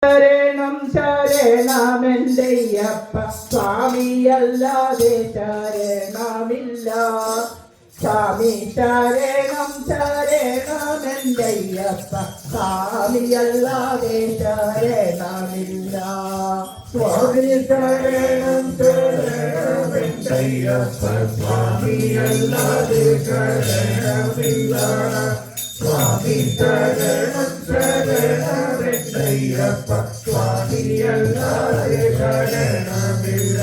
ശരണം ശരണമെന്തയ്യപ്പ സ്വാമിയല്ലാതെ ശരണമില്ല. സ്വാമി ശരണം ശരണമെന്തയ്യപ്പ സ്വാമിയല്ലാതെ ശരണമില്ല. സ്വാമി ശരണം ശരണമെന്തയ്യപ്പ സ്വാമിയല്ലാതെ ശരണമില്ല. സ്വാമി ശരണം ശരണമെന്തയ്യപ്പ സ്വാമിയല്ലാതെ ശരണമില്ല.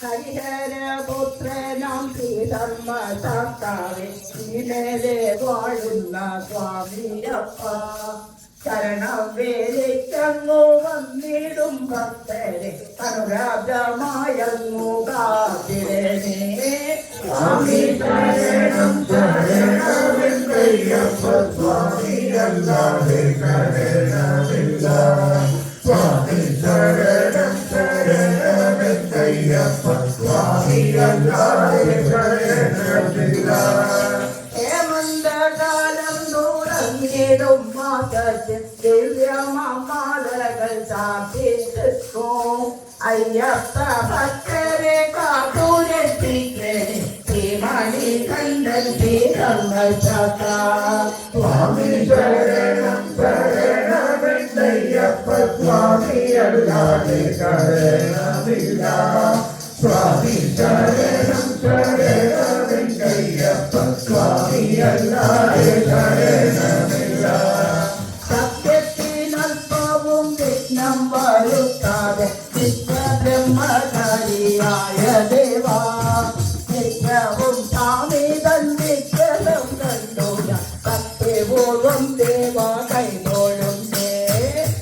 ഹരിഹരപുത്രനാം ശ്രീധർമ്മശാസ്താവേ ശ്രീമേലെ വാഴുന്ന സ്വാമിയപ്പ ശരണം വേദിക്കങ്ങു വന്നിടും ഭക്തരെ അനുരാഗമായങ്ങു കാത്തിരനേ. സ്വാമി ശരണം ശരണമെന്തയ്യപ്പ സ്വാമിയല്ലാതെ ശരണമില്ല. സ്വാമി ശരണം ശരണമെന്തയ്യപ്പ സ്വാമിയല്ലാതെ ശരണമില്ല. ഹേമന്തകാലം തുടങ്ങിടും മാസത്തിൽ ദിവ്യമാലകൾ ചാർത്തിക്കും അയ്യപ്പ ഭക്തരെ കാത്തുരക്ഷിക്കേ ശ്രീമണി കണ്ഠൻ ശ്രീധർമ്മശാസ്ത. സ്വാമി ശരണം ശരണമെന്തയ്യപ്പ സ്വാമിയല്ലാതെ ശരണമില്ല. സ്വാമി ശരണം ശരണമെന്തയ്യപ്പ സ്വാമിയല്ലാതെ ശരണമില്ല. സത്യത്തിനൽപ്പവും വിഘ്നം വരുത്താതെ വിശ്വബ്രഹ്മചാരിയായ ദേവാ നിത്യവും സ്വാമി തന്നിക്കലും കണ്ടു സത്യപൂർവം ദേവ കൈതൊഴുന്നേ.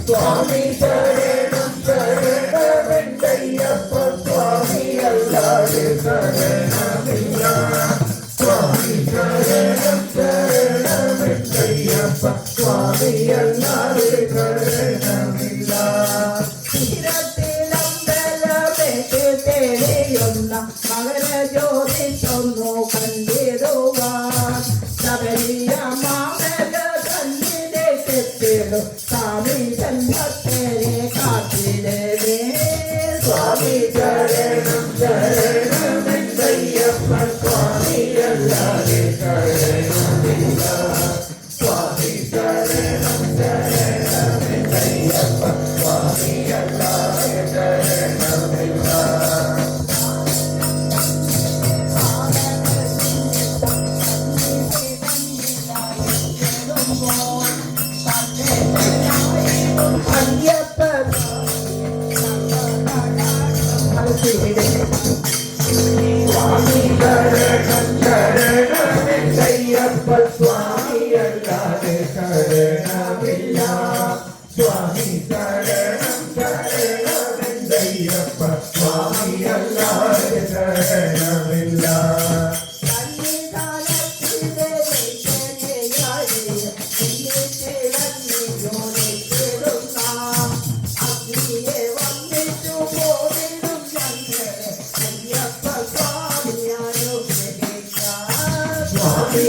സ്വാമി ശരണം ശരണമെന്തയ്യപ്പ സ്വാമിയല്ലാതെ ശരണമില്ല. സ്വാമി ശരണം ശരണമെന്തയ്യപ്പ സ്വാമിയല്ലാതെ ശരണമില്ല. ീരത്തിലമ്പലമേറ്റ് തെളിയുന്ന മകരജ്യോതിഷൊന്നു കണ്ടിടുവാൻ ശബരിയ മാമക സന്നിധിയിലെത്തിടും സ്വാമി ജന്മത്തേരെ കാത്തിരേ. സ്വാമി ശരണം ശരണമെന്തയ്യപ്പ സ്വാമിയല്ലാതെ ശരണമില്ല. സ്വാമി ശരണം ശരണമെന്തയ്യപ്പ സ്വാമിയല്ലാതെ ശരണമില്ല. അയ്യപ്പ സ്വാമി ശരണം ശരണമെന്തയ്യപ്പ സ്വാമിയല്ലാതെ ശരണമില്ല. സ്വാമി ശരണം ശരണമെന്തയ്യപ്പ സ്വാമിയല്ലാതെ ശരണമില്ല. സ്വാമി